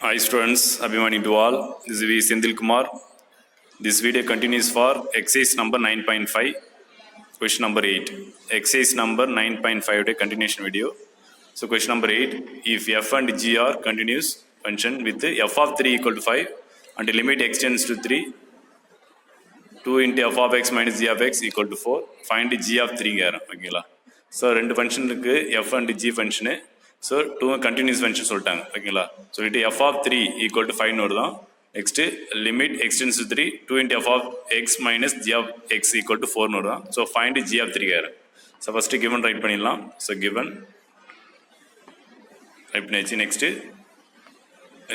Hi students, Abhimani to all. This is V. Sendil Kumar. This video continues for exercise number 9.5, question number 8. Exercise number 9.5 continuation video. So question number 8, if f and g are continuous function with f of 3 equal to 5 and the limit extends to 3, 2 into f of x minus g of x equal to 4, find g of 3. Okay. So ரெண்டு ஃபங்க்ஷனுக்கு f and g function, so to continuous function சொல்லிட்டாங்க. ஓகேங்களா, சொல்லிட்டு F of 3 equal to 5 வருதான். Next limit x tends to 3, 2 into f of x minus g of x equal to 4 வருதான். So find g of 3 கேர். So first given right பண்ணிடலாம். So given right பண்ணியாச்சு. Next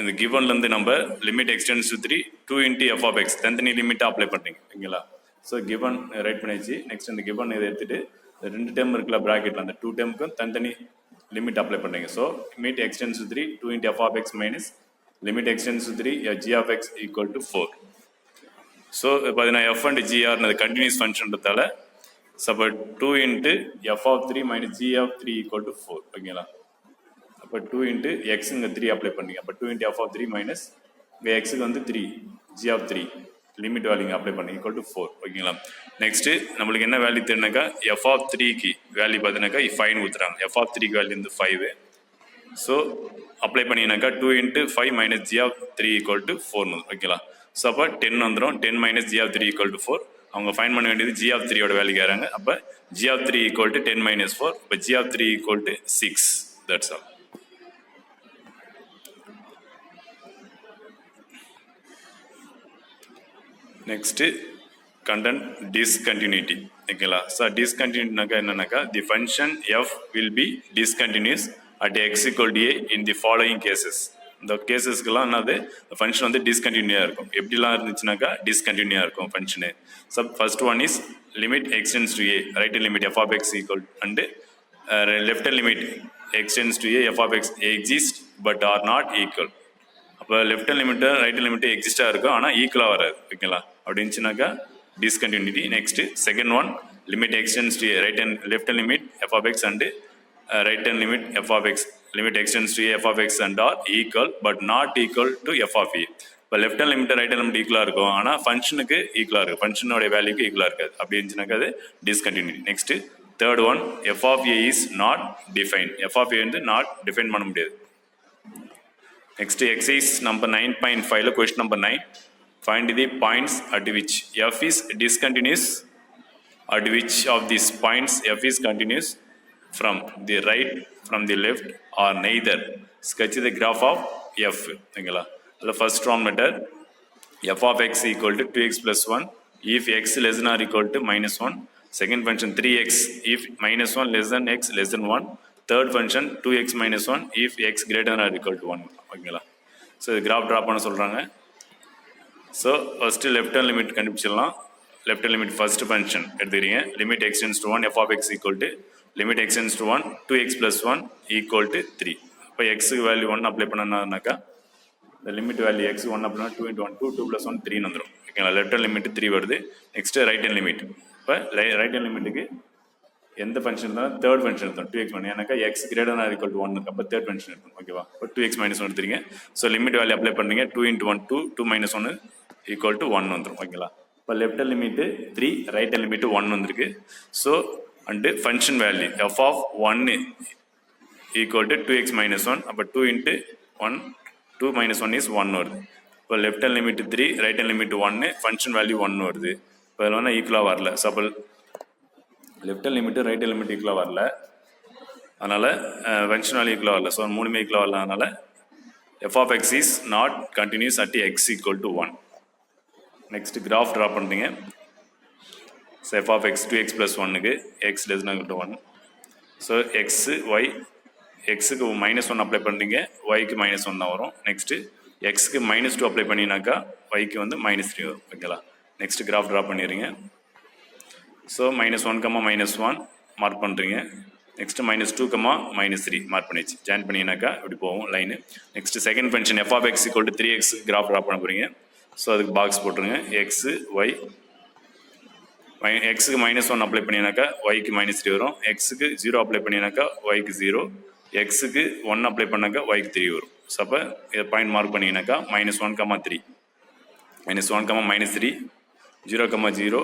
இந்த கிவன்லேருந்து நம்ம limit x tends to 3, 2 into f of x தனித்தனி லிமிட்டாக apply பண்ணுறீங்க. ஓகேங்களா, ஸோ கிவன் ரைட் பண்ணியாச்சு. நெக்ஸ்ட் இந்த கிவன் இதை எடுத்துகிட்டு ரெண்டு டேர்ம் இருக்குல்ல ப்ராக்கெட்டில், அந்த 2 டேர்முக்கும் தனித்தனி லிமிட் அப்ளை பண்ணுறீங்க. So limit x tends to 3, 2 into f of x minus limit x tends to 3 g of x equal to 4. So பார்த்தீங்கன்னா எஃப் அண்ட் ஜிஆர்னது கண்டினியூஸ் ஃபங்க்ஷன்றதால அப்போ 2 into f of 3 minus g of 3 equal to 4. ஓகேங்களா, அப்போ 2 into எக்ஸுங்க 3 apply பண்ணுறீங்க. அப்போ 2 into f of 3 minus இங்கே எக்ஸுக்கு வந்து 3 ஜி ஆஃப் 3 லிமிட் வேல்யூங்க அப்ளை பண்ணி ஈக்குவல் டு 4. ஓகேங்களா, நெக்ஸ்ட்டு நம்மளுக்கு என்ன வேல்யூ தெரியுனாக்கா எஃப் ஆஃப் 3க்கு வேல்யூ பார்த்தீங்கன்னாக்கா 5 ஊற்றுறாங்க. எஃப் ஆஃப் 3க்கு வேல்யூ வந்து 5. ஸோ அப்ளை பண்ணினாக்கா 2 into 5 minus g of 3 equal to 4. ஓகேங்களா, ஸோ அப்போ 10 வந்துடும். 10 minus g of 3 equal to 4. அவங்க ஃபைன் பண்ண வேண்டியது ஜி ஆஃப் 3யோட வேல்யூ கேட்குறாங்க. அப்போ g of 3 equal to 10 minus 4. இப்போ g of 3 equal to 6. That's all. Next content discontinuity. ஓகேங்களா, ஸோ டிஸ்கண்டினியூட்டினாக்கா என்னன்னாக்கா the function f will be discontinuous at x equal to a in the following cases. இந்த கேசஸ்க்கெல்லாம் என்னது function வந்து டிஸ்கண்டினியூவாக இருக்கும். எப்படிலாம் இருந்துச்சுனாக்கா டிஸ்கண்டினியூவாக இருக்கும் function. So first one is limit x tends to a, right hand limit f of x equal and left hand limit x tends to a f of x exist but are not equal. அப்போ left hand limit right hand limit எக்ஸிஸ்டாக இருக்கும், ஆனால் ஈக்குவலாக வராது. ஓகேங்களா, அப்படி இருந்துச்சுனாக்கா discontinuity. Next, second one, limit extends to a right and left hand limit f of x and right hand limit f of x. Limit extends to a f of x and are equal but not equal to f of a. இப்போ left hand limit right hand limit ஈக்குவலாக இருக்கும், ஆனால் ஃபங்க்ஷனுக்கு ஈக்குவலாக இருக்கும், ஃபங்க்ஷனோட வேல்யூக்கு ஈக்குவலாக இருக்காது. அப்படி இருந்துச்சுனாக்கா அது discontinuity. Next third one, f of a is not define. F of a வந்து நாட் டிஃபைன் பண்ண முடியாது. Next exercise number 9.5 question number 9. Find the points at which f is discontinuous, at which of these points f is continuous from the right, from the left or neither. Sketch the graph of f. ஓகேங்களா, அதில் first form method f of x equal to 2x plus 1 if x less than or equal to minus 1. Second function 3x if minus 1 less than x less than 1. Third function 2x minus 1 if x greater than or equal to 1. ஓகேங்களா, so இது graph draw பண்ண சொல்கிறாங்க. So first left hand limit கண்டுபிடிச்சிடலாம். Left hand limit first function எடுத்துக்கிறீங்க. Limit x tends to 1 f of x equal to limit x tends to 1 2x + 1 equal to 3. இப்போ எக்ஸுக்கு value 1 apply பண்ணனாக்கா இந்த limit value X 1 apply 2 × 1 2 2 + 1 3 வந்துடும். ஓகேங்களா, left hand limit 3 வருது. Next right hand limit. இப்போ right hand லிமிட்டுக்கு எந்த function இருந்தாலும் தேர்ட் ஃபங்க்ஷன் எடுத்தோம் 2x பண்ணி, ஏன்னாக்கா X greater than or equal to 1 இருக்கு. அப்போ தேர்ட் ஃபங்க்ஷன் எடுத்தோம். ஓகேவா, இப்போ 2x - 1 எடுத்துறீங்க. ஸோ லிமிட் வேல்யூ அப்ளை பண்ணுறீங்க. 2 × 1 2 2 - 1 ஈக்குவல் டு 1 வந்துடும். ஓகேங்களா, இப்போ left hand limit 3 right hand limit 1 வந்திருக்கு. So and function value f of 1 equal to 2x - 1. அப்போ 2 × 1 2 - 1 இஸ் 1 வருது. இப்போ left hand limit 3 right hand limit 1 function value 1 வருது. இப்போ அதில் வேணால் ஈக்குவலாக வரல. ஸோ அப்போ left hand limit right hand limit ஈக்குவலாக வரல, அதனால் ஃபங்க்ஷன் வேல்யூ ஈக்குவலாக வரல. ஸோ 3மே ஈக்குவலாக வரல, அதனால் f of x is not continuous at x equal to 1. Next graph draw பண்ணுறீங்க. So f of x 2x + 1க்கு x less than or equal to 1. So x y எக்ஸுக்கு -1 அப்ளை பண்ணுறீங்க, ஒய்க்கு -1 தான் வரும். நெக்ஸ்ட்டு எக்ஸுக்கு -2 அப்ளை பண்ணினாக்கா ஒய்க்கு வந்து -3 வரும். ஓகேங்களா, நெக்ஸ்ட் கிராஃப் ட்ரா பண்ணிடுறீங்க. ஸோ -1, -1 மார்க் பண்ணுறீங்க. நெக்ஸ்ட்டு -2, -3 மார்க் பண்ணிச்சு. ஜாயின் பண்ணினாக்கா இப்படி போகும் line. Next second function f of x equal to 3x graph draw பண்ண போகிறீங்க. ஸோ அதுக்கு பாக்ஸ் போட்டுருங்க. எக்ஸு ஒய் எக்ஸுக்கு -1 அப்ளை பண்ணினாக்கா ஒய்க்கு -3 வரும். எக்ஸுக்கு 0 அப்ளை பண்ணினாக்கா ஒய்க்கு 0. எக்ஸுக்கு 1 அப்ளை பண்ணாக்கா ஒய்க்கு 3 வரும். ஸோ அப்போ இதை பாயிண்ட் மார்க் பண்ணிங்கனாக்கா -1, 3 -1, -3 0, 0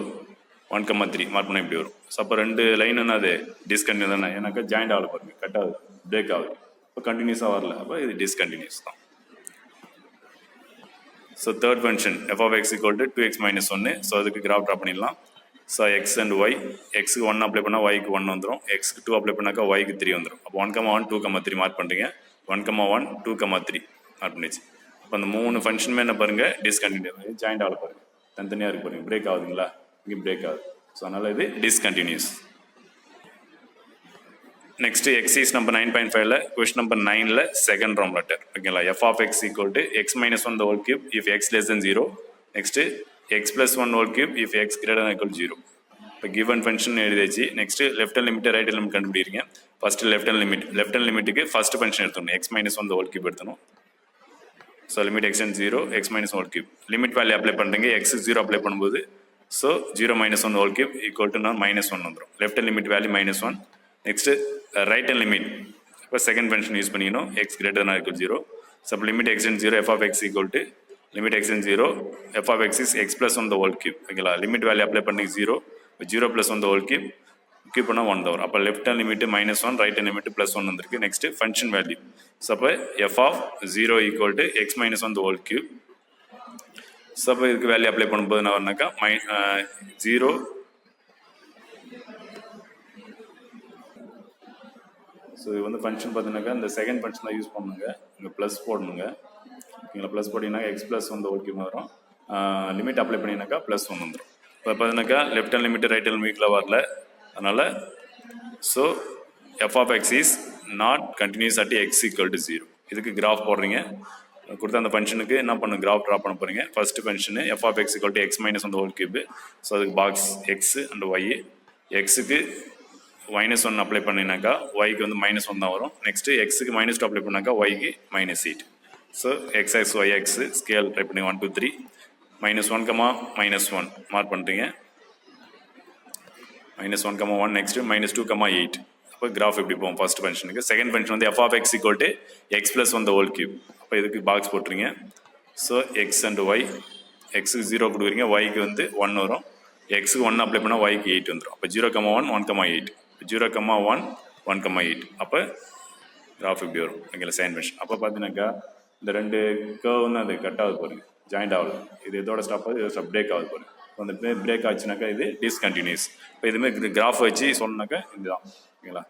1, 3 மார்க் பண்ணால் இப்படி வரும். ஸோ அப்போ ரெண்டு லைன் என்ன அது டிஸ்கண்டினியூ தானே, ஏன்னாக்கா ஜாயிண்ட் ஆகல பாருங்க, கட் ஆகுது, பிரேக் ஆகுது. இப்போ கண்டினியூஸாக வரல, அப்போ இது டிஸ்கண்டினியூஸ் தான். So third function f of x equal to 2x minus 1. So அதுக்கு கிராஃப் ட்ரா பண்ணிடலாம். ஸோ எக்ஸ் அண்ட் ஒய், எக்ஸுக்கு 1 அப்ளை பண்ணால் ஒய்க்கு 1 வந்துடும், எக்ஸுக்கு 2 அப்ளை பண்ணாக்கா ஒய்க்கு 3 வந்துடும். அப்போ 1, 2, 3 மார்க் பண்ணுறீங்க. 1, 1, 2, 3 மார்க் பண்ணிச்சு. அப்போ அந்த 3 ஃபங்க்ஷனுமே என்ன பாருங்கள் டிஸ்கண்டினியூ, ஜாயிண்ட் ஆகல பாருங்கள், தனித்தனியாக இருக்கு பாருங்க, பிரேக் ஆகுதுங்களா, இங்கே பிரேக் ஆகுது. ஸோ அதனால் இது டிஸ்கண்டினியூஸ். நெக்ஸ்ட் எக்ஸைஸ் நம்பர் 9.5ல கொஸ்டின் நம்பர் 9ல செகண்ட் ரோம் லெட்டர் ஓகேங்களா. f of x equal to x minus 1 the whole cube if x less than 0. Next x plus 1 whole cube if x greater than or equal to 0. இப்போ given function எழுதிச்சு. Next left hand limit right hand limit கண்டுபிடிக்கிறீங்க. First left hand லிமிட்டுக்கு first function எடுத்துணும், x minus 1 the whole cube எடுத்தணும். So limit x and 0, x minus 1 whole cube. Limit value apply பண்ணுறீங்க, x 0 அப்ளை பண்ணும்போது so 0 minus 1 whole cube equal to -1 வந்துடும். Left hand limit value -1. Next right hand limit, இப்போ second function use பண்ணிக்கணும், x greater than or equal to 0. So limit x and 0 f of x equal to limit x and 0 f of x is x plus 1 the whole cube ஓகேங்களா. Limit value apply பண்ணி 0, 0 plus 1 the whole cube cube பண்ணால் 1 தான் வரும். அப்போ left hand limit -1, right hand limit +1 வந்திருக்கு. Next function value, so அப்போ f of 0 equal to x minus 1 the whole cube. So அப்போ இதுக்கு வேல்யூ அப்ளை பண்ணும்போது என்ன வரனாக்கா 0. ஸோ இது வந்து ஃபங்க்ஷன் பார்த்தீங்கன்னாக்கா இந்த செகண்ட் ஃபங்க்ஷன் தான் யூஸ் பண்ணுங்க, இங்கே ப்ளஸ் போடணுங்க ஓகேங்களா. ப்ளஸ் போட்டிங்கனாக்கா x plus 1 the whole cube வரும். லிமிட் அப்ளை பண்ணிங்கனாக்கா +1 வந்துடும். இப்போ பார்த்தீங்கன்னாக்கா left hand limit right hand லிமிட்டில் வரல, அதனால் so f of x is not continuous at x equal to 0. இதுக்கு கிராஃப் போடுறீங்க, கொடுத்த அந்த ஃபங்க்ஷனுக்கு என்ன பண்ணு கிராஃப் ட்ரா பண்ண போகிறீங்க. First function f of x equal to x minus 1 the whole cube. So அதுக்கு பாக்ஸ் x அண்ட் y, எக்ஸுக்கு -1 அப்ளை பண்ணினாக்கா ஒய்க்கு வந்து -1 தான் வரும். நெக்ஸ்ட் எக்ஸுக்கு -2 அப்ளை பண்ணாக்கா ஒய்க்கு -8. So xx yx scale try பண்ணி 1, 2, 3 -1, -1 மார்க் பண்ணுறீங்க. -1, 1 நெக்ஸ்ட் -2, 8. அப்போ கிராஃப் எப்படி போகும் ஃபர்ஸ்ட் ஃபங்க்ஷனுக்கு. செகண்ட் ஃபங்க்ஷன் வந்து f of x equal to x plus 1 the whole cube. அப்போ இதுக்கு பாக்ஸ் போட்டுறீங்க. ஸோ எக்ஸ் அண்ட் ஒய், எக்ஸுக்கு 0 கொடுக்குறீங்க, ஒய்க்கு வந்து 1 வரும், எக்ஸுக்கு 1 அப்ளை பண்ணால் ஒய்க்கு 8 வந்துடும். அப்போ 0, 1, 1, 8, 0, 1, 1, 8. அப்போ கிராஃப் இப்படி வரும் ஓகேங்களா செகண்ட் ஃபங்க்ஷன். அப்போ பார்த்தீங்கன்னாக்கா இந்த ரெண்டு கர்வ்னு அது கட் ஆகுது பாருங்க, ஜாயிண்ட் ஆகுது. இது இதோட ஸ்டாப் ஆகுது, இதோட ஸ்டாப் பிரேக் ஆகுது பாருங்க. அந்த பிரேக் ஆச்சுனாக்கா இது டிஸ்கண்டினியூஸ். இப்போ இதுமாதிரி கிராஃப் வச்சு சொன்னாக்கா இதுதான் ஓகேங்களா.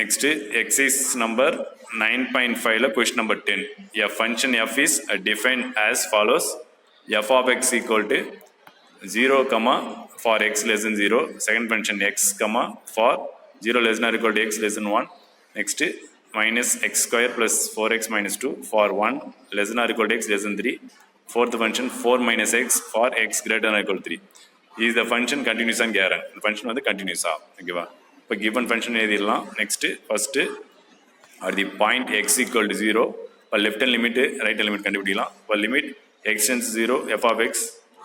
நெக்ஸ்ட் எக்ஸைஸ் நம்பர் 9.5ல question number 10. A function f is defined as follows. f of x equal to 0, for x less than 0. Second function x, for 0 less than or equal to x less than 1. Next minus x square plus 4x minus 2 for 1 less than or equal to x less than 3. Fourth function 4 minus x for x greater than or equal to 3. Is the function continuous and guaranteed. The function வந்து continuous ஓகேவா. இப்போ given function எழுதிடலாம். Next first at the point x equal to 0, இப்போ left hand limit right hand limit கண்டுபிடிக்கலாம். இப்போ லிமிட் x tends to 0 f of x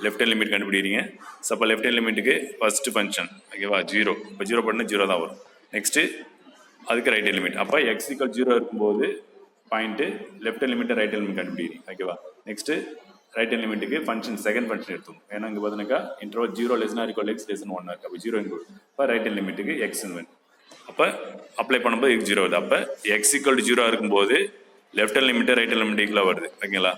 left hand limit கண்டுபிடிக்கிறீங்க. So அப்போ லெஃப்ட் ஹேண்ட் லிமிட்டுக்கு ஃபர்ஸ்ட் ஃபங்க்ஷன் ஓகேவா 0. இப்போ 0 பண்ணால் 0 தான் வரும். நெக்ஸ்ட்டு அதுக்கு ரைட் ஹேண்ட் லிமிட், அப்போ x equal 0 இருக்கும்போது point left hand limit right hand limit கண்டுபிடிக்கிறீங்க ஓகேவா. நெக்ஸ்ட்டு ரைட் ஹேண்ட் லிமிட்டுக்கு ஃபங்க்ஷன் செகண்ட் ஃபங்க்ஷன் எடுத்துக்கும், ஏன்னா இங்கே பார்த்தீங்கன்னாக்கா interval 0 less than or equal to x less than 1 இருக்குது. அப்போ 0 இன்க்ளூட், இப்போ ரைட் ஹேண்ட் லிமிட்டுக்கு x வேணும். அப்போ அப்ளை பண்ணும்போது x 0 வருது. அப்போ x equal to 0 இருக்கும்போது left hand limit right hand limit ஈக்குவலாக வருது ஓகேங்களா.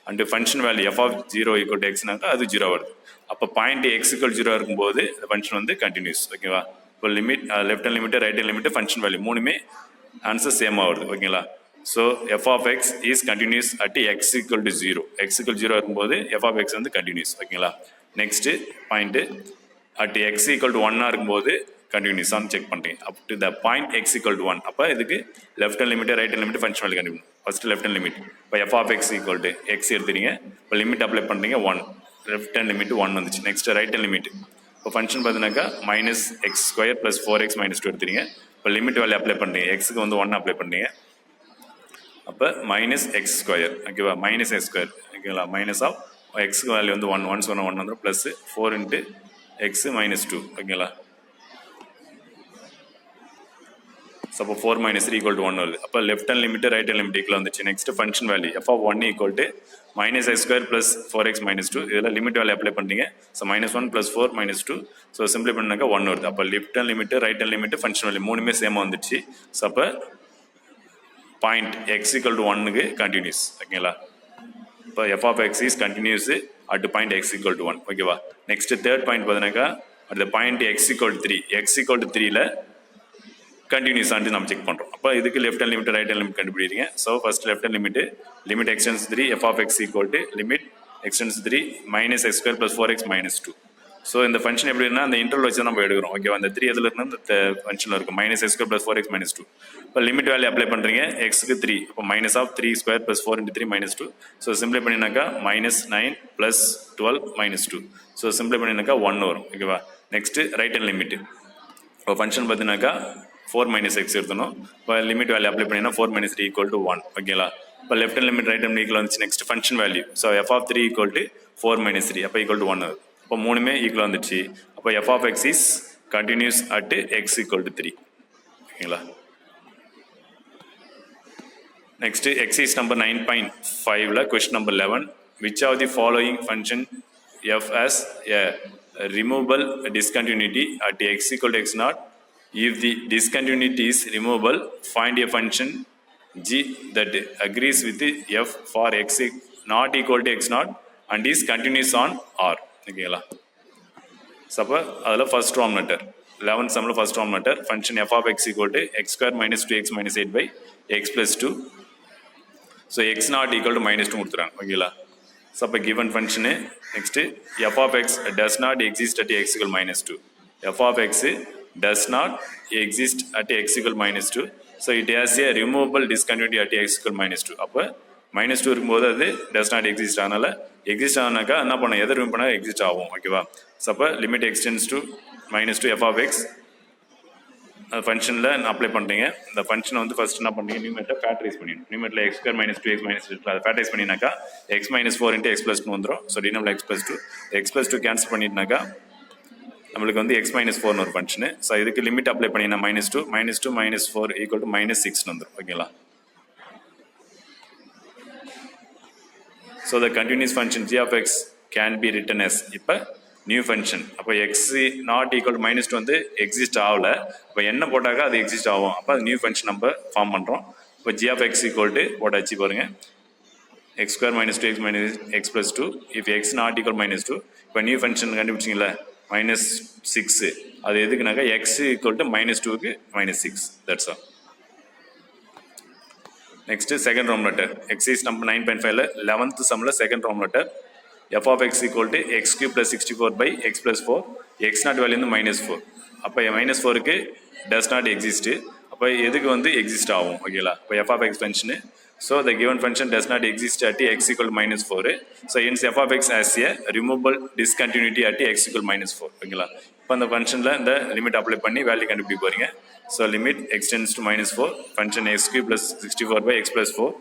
And function value f of 0 equal to xனாக்கா அது 0 வருது. அப்போ பாயிண்ட் x equal to 0 இருக்கும்போது இந்த ஃபங்க்ஷன் வந்து கண்டினியூஸ் ஓகேவா. இப்போ limit left hand limit right hand limit function value மூணுமே ஆன்சர் சேமாக வருது ஓகேங்களா. So f of x is continuous at x equal to 0. x equal to 0 இருக்கும்போது f of x வந்து கண்டினியூஸ் ஓகேங்களா. Next point at x equal to 1 இருக்கும்போது கண்டினியூஸானு check பண்ணுறீங்க. Up to the point x equal to 1. அப்போ இதுக்கு left hand limit right hand limit function value கண்டுபிடிக்கணும். First left hand limit, இப்போ f of x equal to x எடுத்துறீங்க. இப்போ limit apply பண்ணுறீங்க 1, left hand limit 1 வந்துச்சு. Next right hand limit, இப்போ function பார்த்தீங்கன்னாக்கா minus x square plus 4x minus 2 எடுத்துறீங்க. இப்போ limit value apply பண்ணுறீங்க, எக்ஸுக்கு வந்து 1 அப்ளை பண்ணுறீங்க. அப்போ மைனஸ் எக்ஸ் ஸ்கொயர் ஓகேவா, மைனஸ் எக்ஸ் ஸ்கொயர் ஓகேங்களா. மைனஸ் ஆஃப் எக்ஸுக்கு வேல்யூ வந்து 1, 1 சொன்னால் 1 வந்துடும், ப்ளஸ் 4 இன்ட்டு எக்ஸு -2 ஓகேங்களா. அப்போ 4 minus 3 equal to 1 வருது. அப்போ left hand limit right hand limit equal வந்துச்சு. Next function value f of 1 equal to minus x square plus 4x minus 2. இதில் லிமிட் வேல்யூ அப்ளை பண்ணுறீங்க. So -1 plus 4 minus 2. ஸோ சிம்பிளை பண்ணாக்கா 1 வருது. அப்போ left hand limit right hand limit function value மூணுமே சேமாக வந்துச்சு. ஸோ அப்போ பாயிண்ட் x equal to 1க்கு கண்டினியூஸ். ஓகேங்களா? இப்போ f of x is continuous at point x equal to 1. ஓகேவா? நெக்ஸ்ட் தேர்ட் பாயிண்ட் பார்த்தீங்கன்னாக்கா at the point x equal to 3. x equal to 3ல கண்டினியூஸ் ஆண்டு நம்ம செக் பண்ணுறோம். அப்போ இதுக்கு left hand limit right hand limit கண்டுபிடிக்கிறீங்க. So first left hand limit x tends 3 f of x equal to லிமிட் x tends 3 minus x square plus 4x minus 2. So இந்த function எப்படின்னா அந்த இன்டர்வல் வச்சு நம்ம எடுக்கிறோம். ஓகேவா? அந்த 3 எதில் இருந்து அந்த ஃபங்க்ஷனில் இருக்கும் minus x square plus 4x minus 2. இப்போ லிமிட் வேல்யூ அப்ளை பண்ணுறீங்க எக்ஸுக்கு 3. அப்போ minus of 3 square plus 4 into 3 minus 2. So சிம்பிளை பண்ணினாக்கா -9 plus 12 minus 2. ஸோ சிம்பிளை பண்ணினாக்கா 1 வரும். ஓகேவா? Next right hand limit. இப்போ ஃபங்க்ஷன் பார்த்தீங்கன்னாக்கா 4 minus x எடுத்தணும். இப்போ லிமிட் வேல்யூ அப்ளை பண்ணினா 4 minus 3 equal to 1. ஓகேங்களா? இப்போ left hand limit right hand equal வந்துச்சு. Next function value. So f of 3 equal to 4 minus 3. அப்போ ஈக்குவல் டு 1 ஆகுது. இப்போ மூணுமே ஈக்குவல் வந்துச்சு. அப்போ f of x is continuous at x equal to 3. ஓகேங்களா? நெக்ஸ்ட் எக்ஸைஸ் நம்பர் 9.5ல question number 11. which of the following function f as a removable discontinuity at x equal to x naught? If the discontinuity is removable, find a function g that agrees with f for x not equal to x naught and is continuous on R. ஓகேங்களா? அப்போ அதில் first roman letter 11th சம்மில் first roman letter function f of x equal to x square minus 2x minus 8 by x plus 2. So x not equal to -2 கொடுத்துறாங்க. ஓகேங்களா? So அப்போ given function next f of x does not exist at x equal -2. f of x does not exist at x equal -2. So it has a removable discontinuity at x equal -2. அப்போ -2 இருக்கும்போது அது does not exist. அதனால exist ஆனாக்கா என்ன பண்ண எதை remove பண்ணால் exist ஆகும். ஓகேவா? ஸோ அப்போ limit x tends to -2 f of x ஃபங்க்ஷனில் அப்ளை பண்ணுறீங்க. இந்த ஃபங்க்ஷனை வந்து ஃபர்ஸ்ட் என்ன பண்ணுறீங்க நியூமெட்டில் ஃபேக்டரைஸ் பண்ணிடணும். நியூமெட்டில் x square minus 2x minus 2 அதை ஃபேக்டரைஸ் பண்ணினாக்கா x minus 4 into x plus 2 வந்துடும். ஸோ டினமில் x plus 2 x plus 2 cancel பண்ணிட்டுனாக்கா நம்மளுக்கு வந்து x minus 4 ஒரு ஃபங்க்ஷனு. ஸோ இதுக்கு லிமிட் அப்ளை பண்ணினா -2 minus 4 equal to -6 வந்துடும். ஓகேங்களா? So the continuous function g of x can be written as இப்போ நியூ ஃபங்க்ஷன். அப்போ எக்ஸ் நாட் ஈக்குவல் டு -2 வந்து எக்ஸிஸ்ட் ஆகல. இப்போ என்ன போட்டாக்கா அது எக்ஸிஸ்ட் ஆகும். அப்போ அது நியூ ஃபங்க்ஷன் நம்ம ஃபார்ம் பண்ணுறோம். இப்போ g of x equal to போட்டாச்சு பாருங்க x square minus 2x minus x plus 2 if x not equal -2. இப்போ நியூ ஃபங்க்ஷன் கண்டுபிடிச்சிங்களா -6 அது எதுக்குனாக்கா x equal to -2க்கு -6. That's all. Next second roman letter exercise number 9.5ல 11th சம்மில் second roman letter f of x equal to x cube plus 64 by x plus 4. x not value வந்து -4. அப்போ -4க்கு does not exist. அப்போ எதுக்கு வந்து exist ஆகும். ஓகேங்களா? இப்போ f of x function. So the given function does not exist at x equal to -4. So hence f of x has a removable discontinuity at x equal to -4. ஓகேங்களா? இப்போ அந்த ஃபங்க்ஷனில் இந்த லிமிட் அப்ளை பண்ணி value கண்டுபிடிக்க போகிறீங்க. So limit x tends to -4 function x cube plus 64 by x plus 4.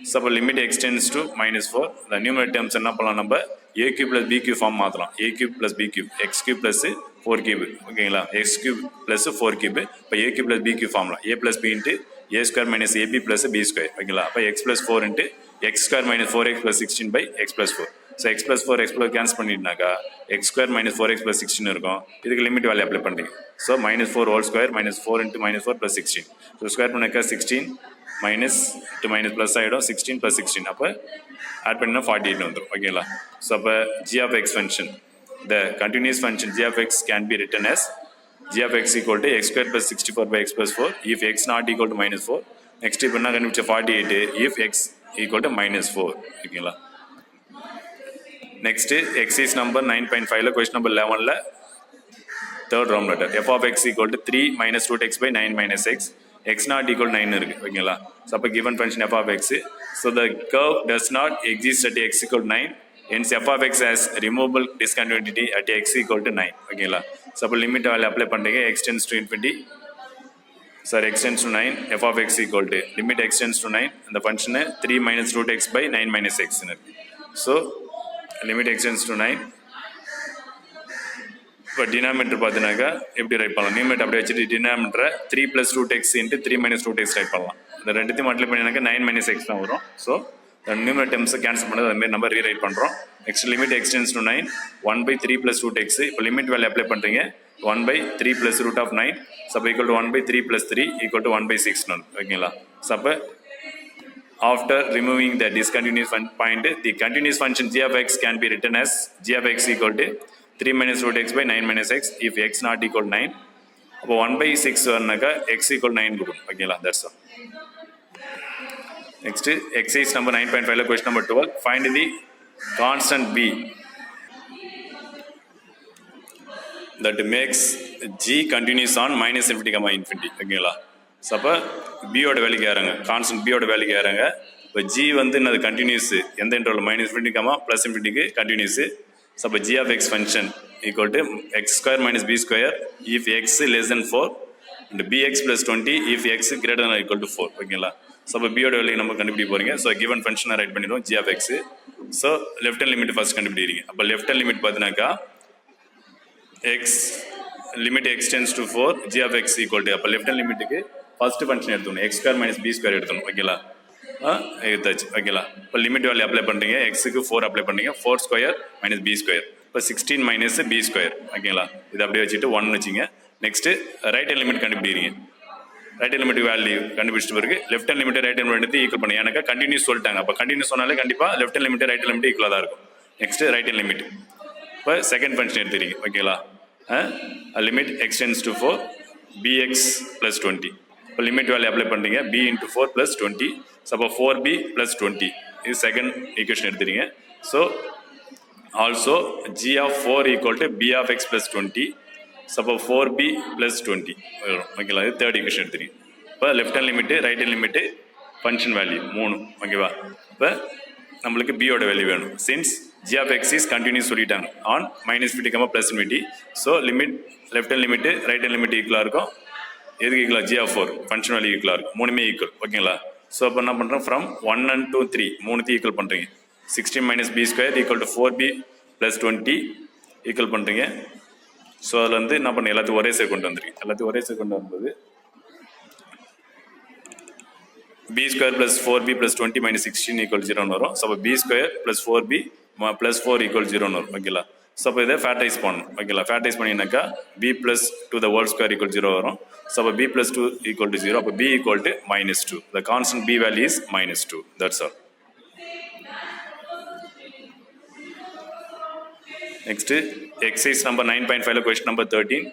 So limit extends to -4. The numerator terms என்ன பண்ணலாம் நம்ம a cube plus b cube form மாற்றலாம். a cube plus b cube x cube plus 4 cube. ஓகேங்களா? x cube plus 4 cube. இப்போ a cube plus b cube ஃபார்ம்லாம் a plus b into a square minus ab plus b square. ஓகேங்களா? அப்போ x plus 4 into x square minus 4x plus 16 by x plus 4. So x plus 4 x plus cancel பண்ணிட்டுனாக்கா x square minus 4x plus 16 இருக்கும். இதுக்கு limit value apply பண்ணுறீங்க. So -4 whole square -4 into -4 plus 16. So square பண்ணாக்கா 16 minus to minus plus ஆகிடும் 16 plus 16. அப்போ add பண்ணினா 48 வந்துடும். ஓகேங்களா? ஸோ அப்போ g of x function the continuous function g of x can be written as g of x equal to x square plus 64 by x plus 4 if x not equal to -4. Next இப்போ என்ன கண்டுபிடிச்ச 48 if x equal to -4. ஓகேங்களா? Next exercise number 9.5ல question number 11ல third roman letter f of x equal to 3 minus root x by 9 minus x x not equal to 9 இருக்கு. ஓகேங்களா? So அப்போ given function f of x. So the curve does not exist at x equal to 9. Hence f of x has removable discontinuity at x equal to 9. ஓகேங்களா? So அப்போ limit value apply பண்ணுறீங்க x tends to infinity. Sorry, x tends to 9 f of x equal to limit x tends to 9 இந்த function 3 minus root x by 9 minus x இருக்கு. So limit x tends to 9 இப்போ denominator பார்த்தீங்கன்னாக்கா எப்படி right பண்ணலாம், numerator அப்படியே வச்சுட்டு டினாமினேட்டரை 3 + root x × 3 - root x right பண்ணலாம். இந்த ரெண்டுத்தையும் மல்டிப்ளை பண்ணினாக்கா 9 - x தான் வரும். ஸோ நியூமரேட்டர் டெர்ம்ஸை கேன்சல் பண்ணது அதுமாரி நம்ம ரீரைட் பண்ணுறோம். Next limit x → 9 1/3 + root x. இப்போ லிமிட் வேல்யூ அப்ளை பண்ணுறீங்க 1/3 + root(9). ஸோ அப்போ ஈக்குவல் டு 1/3 + 3 = 1/6 ஓகேங்களா. ஸோ அப்போ after removing the discontinuous point, the continuous function g of x can be written as g of x equal to 3 - root x by 9 - x if x not equal to 9. அப்போ 1/6 வரனாக்கா x equal to 9 கொடுக்கும் ஓகேங்களா. That's all. Next exercise number 9.5 question number 12. Find the constant b that makes g continuous on -∞, ஓகேங்களா. So அப்போ பியோட value கேட்குறாங்க, constant பியோட value கேட்குறாங்க. இப்போ ஜி வந்து என்னது கண்டினியூஸ், எந்த இன்டர்வல் -∞, +∞ கண்டினியூஸ். ஸோ அப்போ g of x function equal to x² - b² if x less than 4 and bx + 20 if x greater than or equal to 4, ஓகேங்களா. ஸோ அப்போ பியோட வேல்யூ நம்ம கண்டுபிடிக்க போகிறீங்க. ஸோ கிவன் ஃபங்க்ஷனை ரைட் பண்ணிடுவோம் g of x. So left hand limit first கண்டுபிடிக்கிறீங்க. அப்போ லெஃப்ட் ஹேண்ட் லிமிட் பார்த்தீங்கன்னாக்கா x limit x → 4 g of x equal to, அப்போ லெஃப்ட் ஹேண்ட் லிமிட்டுக்கு ஃபர்ஸ்ட் ஃபங்க்ஷன் எடுத்துக்கணும், x² - b² எடுத்துக்கணும் ஓகேங்களா. எடுத்தாச்சு ஓகேங்களா. இப்போ லிமிட் வேல்யூ அப்ளை பண்ணுறீங்க, எக்ஸுக்கு 4 அப்ளை பண்ணுறீங்க, 4² - b². இப்போ 16 - b², ஓகேங்களா. இது அப்படியே வச்சுட்டு 1 வச்சுங்க. நெக்ஸ்ட்டு ரைட் ஹேண்ட் லிமிட் கண்டுபிடிக்கிறீங்க. ரைட் ஹேண்ட் லிமிட் வேல்யூ கண்டுபிடிச்சிட்டு பிறகு left hand limit right hand limit equal பண்ணி, எனக்கு கண்டினியூஸ் சொல்லிட்டாங்க. அப்போ கண்டினியூஸ் சொன்னாலே கண்டிப்பாக left hand limit right hand limit ஈக்குவலாக தான் இருக்கும். நெக்ஸ்ட்டு ரைட் ஹேண்ட் லிமிட் இப்போ செகண்ட் ஃபங்க்ஷன் எடுத்துறீங்க ஓகேங்களா. Limit x → 4 bx + 20. இப்போ லிமிட் வேல்யூ அப்ளை பண்ணுறீங்க, b × 4 + 20. ஸோ அப்போ 4b + 20 இது செகண்ட் ஈக்குவேஷன் எடுத்துறீங்க. So also g of 4 equal to b of x + 20. So அப்போ 4b + 20 வரும் ஓகேங்களா. இது தேர்ட் ஈக்குவேஷன் எடுத்துறீங்க. இப்போ left hand limit right hand limit function value 3 ஓகேவா. இப்போ நம்மளுக்கு பியோட வேல்யூ வேணும். Since g of x is continuous சொல்லிட்டாங்க on -∞, +∞. So limit left hand limit right hand limit ஈக்குவலாக இருக்கும். எதுக்கு ஈக்குவலாக, g of 4 ஃபங்க்ஷன் வேல்யூ ஈக்குவலாக இருக்கும். மூணுமே ஈக்குவல் ஓகேங்களா. ஸோ அப்போ என்ன பண்ணுறோம், ஃப்ரம் 1 and 2 3 மூணுத்தையும் ஈக்குவல் பண்ணுறீங்க. 16 - b² = 4b + 20 ஈக்குவல் பண்ணுறீங்க. ஸோ அதில் வந்து என்ன பண்ண எல்லாத்தையும் ஒரே சைடு கொண்டு வந்துருக்கீங்க. எல்லாத்தையும் ஒரே சைடு கொண்டு வரும்போது b² + 4b + 20 - 16 = 0 வரும். ஸோ அப்போ b² + 4b + 4 = 0 வரும் ஓகேங்களா. ஸோ அப்போ இதை ஃபேக்டரைஸ் பண்ணணும் ஓகேங்களா. ஃபேக்டரைஸ் பண்ணினாக்கா b + 2² = 0 வரும். ஸோ அப்போ b + 2 = 0. அப்போ b = -2. The constant b value is -2. That's all. Next, exercise number 9.5 question number 13.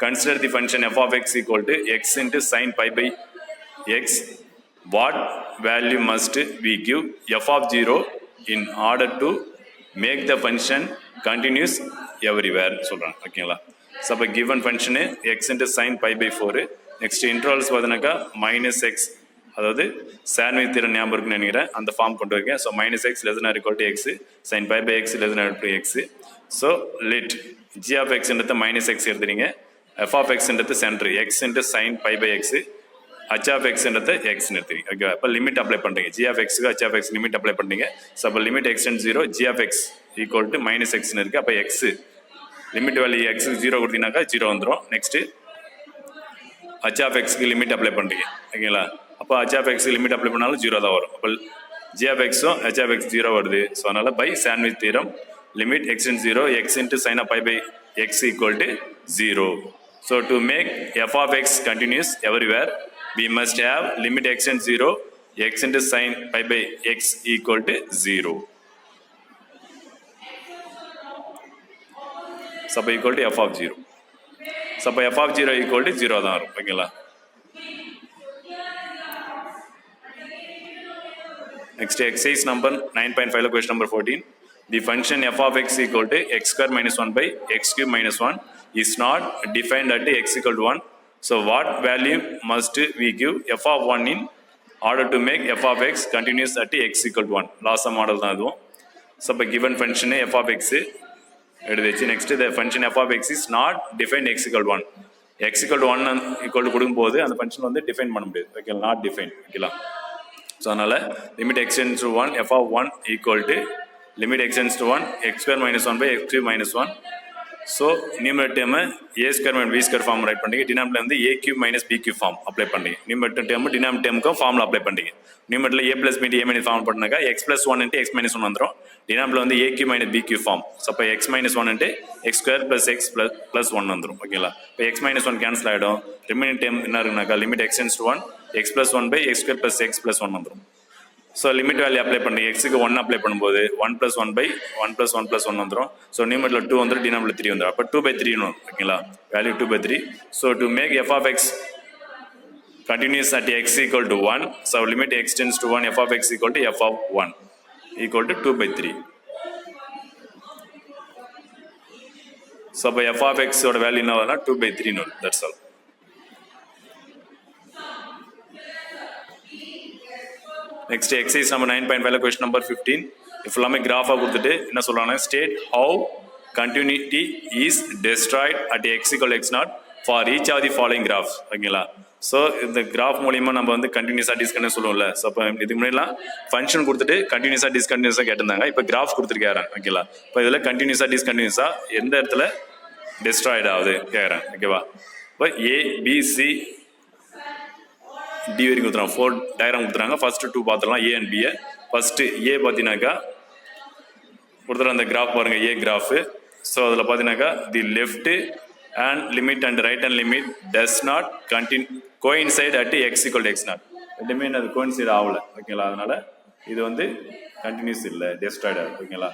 Consider the function f of x equal to x into sin pi by x. What value must we give f of 0 in order to make the function continuous everywhere சொல்றாங்க ஓகேங்களா. So அப்போ given function x into sine pi by 4. Next intervals பார்த்தீங்கன்னாக்கா -x, அதாவது sandwich theorem ஞாபகம் இருக்குன்னு நினைக்கிறேன், அந்த form கொண்டு இருக்கேன். So -x <= x, sin pi by x <= x. ஸோ லெட் g of x ன்றது -x எடுத்துறீங்க, f of x ன்றது சென்டர் x இன்ட்டு sin pi by x, h of x ன்றது x எடுத்துறீங்க ஓகே. அப்போ லிமிட் அப்ளை பண்ணுறீங்க, g of x க்கு h of x limit apply பண்ணுறீங்க. ஸோ அப்போ limit x → 0 g of x = -x இருக்குது. அப்போ x லிமிட் வேல்யூ x 0 கொடுத்தீங்கன்னாக்கா 0 வந்துடும். நெக்ஸ்ட்டு h of x க்கு லிமிட் அப்ளை பண்ணுறீங்க ஓகேங்களா. அப்போ h of x limit apply பண்ணாலும் 0 தான் வரும். அப்போ g of x ம் h of x 0 வருது. ஸோ அதனால் by sandwich theorem limit x → 0 x into sin of pi by x = 0. So to make f of x continuous everywhere, we must have limit x → 0 x into sin pi by x = 0. So equal to f of 0. So f of 0 = 0 தான் வரும் ஓகேங்களா. Next exercise number 9.5 question number 14. The function f of x = x² - 1 by x³ - 1 is not defined at x = 1. So what value must we give f of 1 in order to make f of x continuous at x = 1? Last model தான் அதுவும். So இப்போ given function f of x எடுத்துச்சு. Next the function f of x is not defined x = 1. x = 1 equal கொடுக்கும்போது அந்த function வந்து define பண்ண முடியாது okay, not define ஓகேங்களா. ஸோ அதனால் limit x → 1 f of 1 = limit x → 1 x² - 1 by x³ - 1. So numerator டேர்மை a square minus b square form right பண்ணிங்க. Denominator வந்து a cube minus b cube form apply பண்ணிங்க. Numerator term denominator டேர்முக்கும் formula apply பண்ணிங்க. நியூமரேட்டரில் a plus b a minus form பண்ணாக்கா x plus one into x minus one வந்துடும். Denominator வந்து a cube minus b cube form. So அப்போ x minus one into x square plus x plus one வந்துடும். ஓகேங்களா? இப்போ x minus one cancel ஆகிடும். Remaining term என்ன இருக்குனாக்கா limit x tends to 1 x plus one by x square plus x plus one வந்துடும். So limit value apply பண்ணி எக்ஸுக்கு 1 apply பண்ணும்போது 1 + 1 பை 1 + 1 + 1 வந்துடும். ஸோ நியூமரேட்டரில் 2 வந்துடும், டினாமினேட்டரில் 3 வந்துடும். அப்போ 2/3 வரும். ஓகேங்களா? Value 2/3. So to make f of x continuous at x equal to 1, so limit x tends to 1, f of x equal to f of 1 equal to 2/3. So அப்போ f of x ஓட value என்ன வரும்னா 2/3 வரும். That's all. Next exercise number 9.5 question number 15. ஃபுல்லாமே கிராஃபாக கொடுத்துட்டு என்ன சொல்கிறாங்கன்னா state how continuity is destroyed at x equal x naught for each of the following graphs. ஓகேங்களா? ஸோ இந்த கிராஃப் மூலியமாக நம்ம வந்து கண்டினியூஸாக டிஸ்கண்டினியூஸ் சொல்லுவோம்ல. ஸோ அப்போ இதுக்கு முன்னாடிலாம் ஃபங்க்ஷன் கொடுத்துட்டு கண்டினியூஸாக டிஸ்கண்டினியூஸாக கேட்டிருந்தாங்க. இப்போ கிராஃப் கொடுத்துருக்காரு. ஓகேங்களா? இப்போ இதில் கண்டினியூஸாக டிஸ்கண்டினியூஸாக எந்த இடத்துல டெஸ்ட்ராய்ட் ஆகுது கேட்குறேன். ஓகேவா? இப்போ ஏபிசி டி வரைக்கும் கொடுத்துறாங்க. 4 டயக்ராம் கொடுத்துறாங்க. ஃபர்ஸ்ட் 2 பார்த்துடலாம், ஏ அண்ட் பியை. ஃபர்ஸ்ட் ஏ பார்த்தீங்கன்னாக்கா கொடுத்துற அந்த கிராஃப் பாருங்க, ஏ கிராஃப். ஸோ அதில் பார்த்தீங்கன்னாக்கா the left and limit and right and limit does not coincide at x equal to x not. ரெண்டுமே அது கோயின்சைட் ஆகலை. ஓகேங்களா? அதனால இது வந்து கண்டினியூஸ் இல்லை, டெஸ்ட்ராய்ட் ஆகுது. ஓகேங்களா?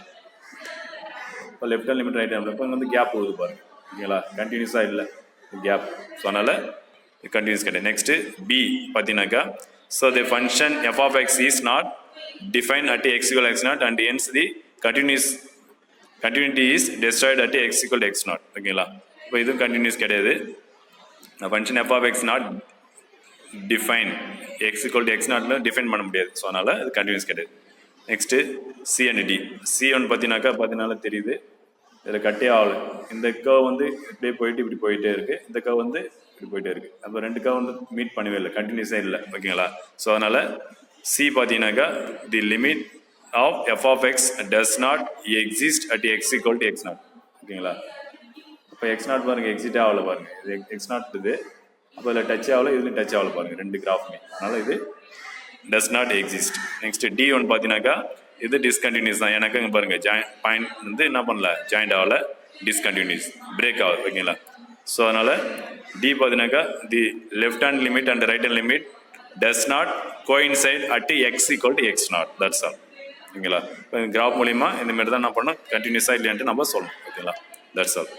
இப்போ left and limit right hand இப்போ வந்து கேப் போகுது பாருங்க. ஓகேங்களா? கண்டினியூஸாக இல்லை கேப். ஸோ அதனால continuous கிடையாது. நெக்ஸ்ட் பி பார்த்தீங்கன்னாக்கா so the function f of x is not defined at x equal x naught and hence the continuity is destroyed at x equal to x naught. ஓகேங்களா? இப்போ இதுவும் continuous கிடையாது. Function f of x not defined x equal to x naught define பண்ண முடியாது. So அதனால இது continuous கிடையாது. Next c and d. C ஒன்று பார்த்தீங்கன்னால தெரியுது, இதில் கட்டே ஆகலை. இந்த கர்வ் வந்து இப்படியே போயிட்டு இப்படி போயிட்டே இருக்கு, இந்த கர்வ் வந்து இப்படி போயிட்டே இருக்கு. அப்போ 2 கர்வ் வந்து மீட் பண்ணவே இல்லை, கண்டினியூஸாக இல்லை. ஓகேங்களா? ஸோ அதனால சி பார்த்தீங்கன்னாக்கா the limit of f of x does not exist at x equal to x naught. ஓகேங்களா? இப்போ எக்ஸ் நாட் பாருங்க, எக்ஸிட்டே ஆகலை பாருங்க. இது எக்ஸ் நாட் இது, அப்போ இதில் டச் ஆகலை, இதுலையும் டச் ஆகலை பாருங்க, 2 கிராஃப்மே. அதனால இது does not exist. Next d one பார்த்தீங்கன்னாக்கா இது டிஸ்கண்டினியூஸ் தான். எனக்கு இங்கே பாருங்க பாயிண்ட் வந்து என்ன பண்ணல, ஜாயிண்ட் ஆகலை, டிஸ்கண்டினியூஸ், பிரேக் ஆகுது. ஓகேங்களா? ஸோ அதனால டி பார்த்தீங்கன்னாக்கா the left hand limit and right hand limit does not coincide at x equal to x not. That's all. ஓகேங்களா? இப்போ கிராஃப் மூலியமா இந்த மாதிரி தான் நான் பண்ணோம், கண்டினியூஸாக இல்லையான்ட்டு நம்ம சொல்லணும். ஓகேங்களா? That's all.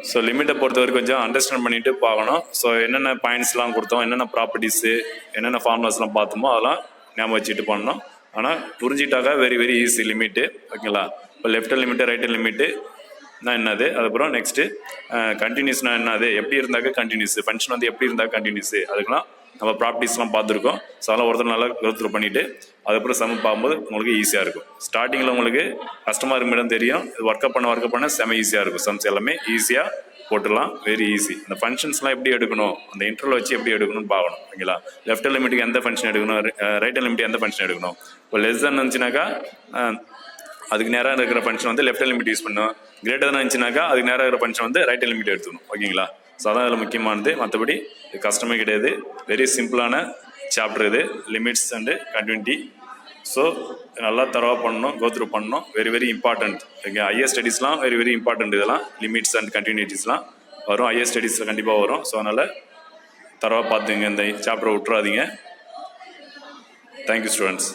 ஸோ லிமிட்டை பொறுத்தவரைக்கும் கொஞ்சம் அண்டர்ஸ்டாண்ட் பண்ணிட்டு பார்க்கணும். ஸோ என்னென்ன பாயிண்ட்ஸ்லாம் கொடுத்தோம், என்னென்ன ப்ராப்பர்ட்டிஸு, என்னென்ன ஃபார்முலாஸ்லாம் பார்த்தோமோ அதெல்லாம் ஞாபகம் வச்சுட்டு பண்ணணும். ஆனால் புரிஞ்சிட்டாக்கா வெரி வெரி ஈஸி லிமிட்டு. ஓகேங்களா? இப்போ லெஃப்ட் லிமிட்டு ரைட் லிமிட்டு நான் என்னது, அதுக்கப்புறம் நெக்ஸ்ட்டு கண்டினியூஸ்னா என்னது, எப்படி இருந்தாக்க கண்டினியூஸ், ஃபங்க்ஷன் வந்து எப்படி இருந்தால் கண்டினியூஸு, அதுக்கெல்லாம் நம்ம ப்ராப்பர்ட்டிஸ்லாம் பார்த்துருக்கோம். ஸோ அதெல்லாம் ஒருத்தர் நல்லா க்ரோத் பண்ணிவிட்டு அதுக்கப்புறம் சம் பார்க்கும்போது உங்களுக்கு ஈஸியாக இருக்கும். ஸ்டார்டிங்கில் உங்களுக்கு கஷ்டமாக இருக்கும் தெரியும், இது ஒர்க்கப் பண்ண செம ஈஸியாக இருக்கும். சம்ஸ் எல்லாமே ஈஸியாக போட்டுடலாம், வெரி ஈஸி. அந்த ஃபங்க்ஷன்ஸ்லாம் எப்படி எடுக்கணும், அந்த இன்டர்வல் வச்சு எப்படி எடுக்கணும்னு பார்க்கணும். ஓகேங்களா? லெஃப்ட் லிமிட்டுக்கு எந்த ஃபங்க்ஷன் எடுக்கணும், ரைட் லிமிட்டுக்கு எந்த ஃபங்க்ஷன் எடுக்கணும். இப்போ லெஸ் தான் இருந்துச்சுனாக்கா அதுக்கு நேராக இருக்கிற ஃபங்க்ஷன் வந்து லெஃப்ட் லிமிட் யூஸ் பண்ணணும். கிரேட்டர் தான் இருந்துச்சுனாக்கா அதுக்கு நேராக இருக்கிற ஃபங்க்ஷன் வந்து ரைட் லிமிட் எடுத்துக்கணும். ஓகேங்களா? ஸோ அதான் அதில் முக்கியமானது. மற்றபடி இது கஷ்டமே கிடையாது, வெரி சிம்பிளான சாப்டர் இது, லிமிட்ஸ் அண்டு கண்டினியூட்டி. ஸோ நல்லா தரவாக பண்ணணும், கோத்ரூ பண்ணணும், very very important. Okay, higher ஸ்டடீஸ்லாம் வெரி வெரி இம்பார்ட்டன்ட். இதெல்லாம் லிமிட்ஸ் அண்ட் கண்டினியூட்டிஸ்லாம் வரும், ஹையர் ஸ்டடீஸில் கண்டிப்பாக வரும். ஸோ அதனால் தரவாக பார்த்துங்க, இந்த சாப்டரை விட்டுறாதீங்க. Thank you students.